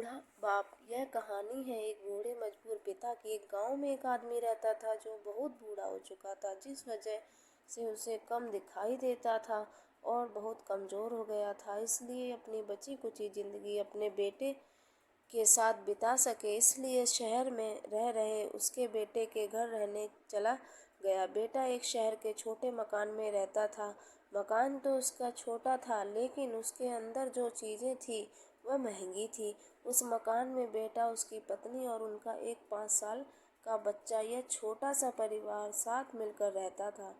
बूढ़ा बाप। यह कहानी है एक बूढ़े मजबूर पिता की। एक गांव में एक आदमी रहता था जो बहुत बूढ़ा हो चुका था, जिस वजह से उसे कम दिखाई देता था और बहुत कमजोर हो गया था। इसलिए अपनी बची कुची जिंदगी अपने बेटे के साथ बिता सके, इसलिए शहर में रह रहे उसके बेटे के घर रहने चला गया। बेटा एक शहर के छोटे मकान में रहता था। मकान तो उसका छोटा था, लेकिन उसके अंदर जो चीजें थी वह महंगी थी। उस मकान में बेटा, उसकी पत्नी और उनका एक 5 साल का बच्चा, यह छोटा सा परिवार साथ मिलकर रहता था।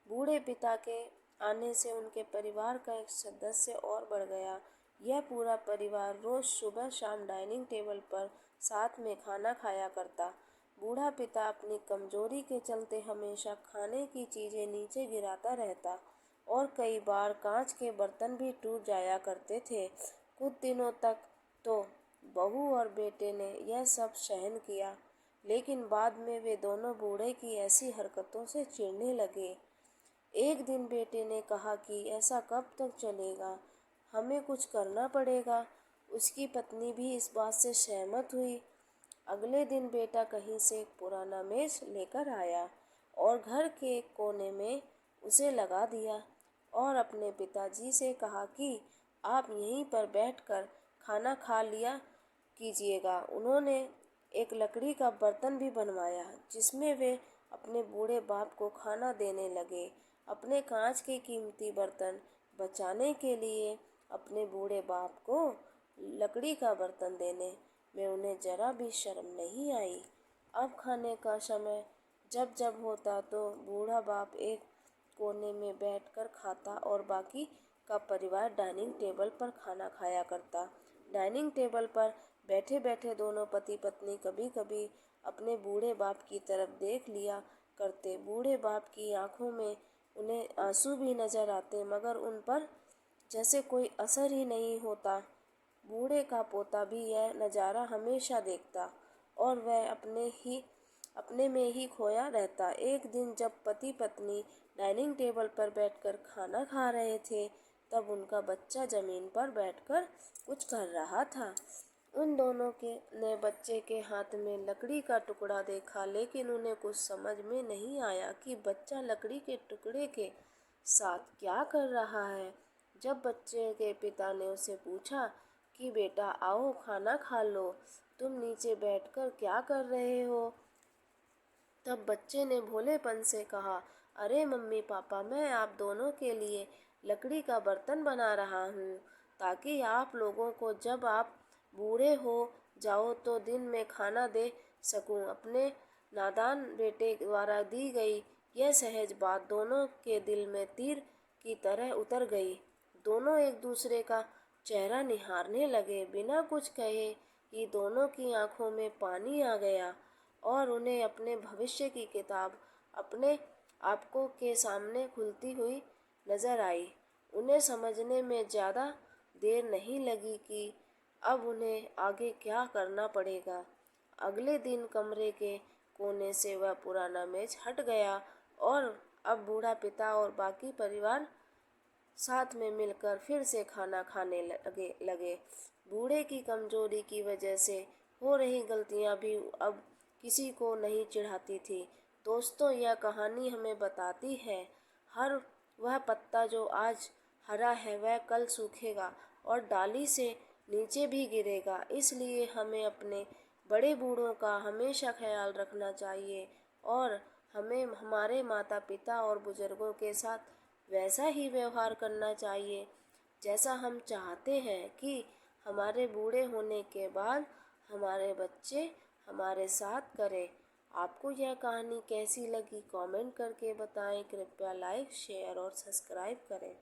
बूढ़े पिता के आने से उनके परिवार का एक सदस्य और बढ़ गया। यह पूरा परिवार रोज सुबह शाम डाइनिंग टेबल पर साथ में खाना खाया करता। बूढ़ा पिता अपनी कमजोरी के चलते हमेशा खाने की चीजें नीचे गिराता रहता और कई बार कांच के बर्तन भी टूट जाया करते थे। कुछ दिनों तक तो बहू और बेटे ने यह सब सहन किया, लेकिन बाद में वे दोनों बूढ़े की ऐसी हरकतों से चिढ़ने लगे। एक दिन बेटे ने कहा कि ऐसा कब तक चलेगा, हमें कुछ करना पड़ेगा। उसकी पत्नी भी इस बात से सहमत हुई। अगले दिन बेटा कहीं से एक पुराना मेज लेकर आया और घर के एक कोने में उसे लगा दिया और अपने पिताजी से कहा कि आप यहीं पर बैठकर खाना खा लिया कीजिएगा। उन्होंने एक लकड़ी का बर्तन भी बनवाया जिसमें वे अपने बूढ़े बाप को खाना देने लगे। अपने कांच के कीमती बर्तन बचाने के लिए अपने बूढ़े बाप को लकड़ी का बर्तन देने में उन्हें जरा भी शर्म नहीं आई। अब खाने का समय जब जब होता तो बूढ़ा बाप एक कोने में बैठकर खाता और बाकी का परिवार डाइनिंग टेबल पर खाना खाया करता। डाइनिंग टेबल पर बैठे बैठे दोनों पति पत्नी कभी कभी अपने बूढ़े बाप की तरफ देख लिया करते। बूढ़े बाप की आंखों में उन्हें आंसू भी नजर आते, मगर उन पर जैसे कोई असर ही नहीं होता। बूढ़े का पोता भी यह नज़ारा हमेशा देखता और वह अपने में ही खोया रहता। एक दिन जब पति पत्नी डाइनिंग टेबल पर बैठकर खाना खा रहे थे, तब उनका बच्चा जमीन पर बैठकर कुछ कर रहा था। उन दोनों के ने बच्चे के हाथ में लकड़ी का टुकड़ा देखा, लेकिन उन्हें कुछ समझ में नहीं आया कि बच्चा लकड़ी के टुकड़े के साथ क्या कर रहा है। जब बच्चे के पिता ने उसे पूछा कि बेटा आओ खाना खा लो, तुम नीचे बैठकर क्या कर रहे हो, तब बच्चे ने भोलेपन से कहा, अरे मम्मी पापा, मैं आप दोनों के लिए लकड़ी का बर्तन बना रहा हूँ, ताकि आप लोगों को जब आप बूढ़े हो जाओ तो दिन में खाना दे सकूँ। अपने नादान बेटे द्वारा दी गई यह सहज बात दोनों के दिल में तीर की तरह उतर गई। दोनों एक दूसरे का चेहरा निहारने लगे। बिना कुछ कहे ही दोनों की आंखों में पानी आ गया और उन्हें अपने भविष्य की किताब अपने आपको के सामने खुलती हुई नजर आई। उन्हें समझने में ज़्यादा देर नहीं लगी कि अब उन्हें आगे क्या करना पड़ेगा। अगले दिन कमरे के कोने से वह पुराना मेज हट गया और अब बूढ़ा पिता और बाकी परिवार साथ में मिलकर फिर से खाना खाने लगे। बूढ़े की कमजोरी की वजह से हो रही गलतियां भी अब किसी को नहीं चिढ़ाती थी। दोस्तों, यह कहानी हमें बताती है, हर वह पत्ता जो आज हरा है वह कल सूखेगा और डाली से नीचे भी गिरेगा। इसलिए हमें अपने बड़े बूढ़ों का हमेशा ख्याल रखना चाहिए और हमें हमारे माता पिता और बुजुर्गों के साथ वैसा ही व्यवहार करना चाहिए जैसा हम चाहते हैं कि हमारे बूढ़े होने के बाद हमारे बच्चे हमारे साथ करें। आपको यह कहानी कैसी लगी कमेंट करके बताएं। कृपया लाइक शेयर और सब्सक्राइब करें।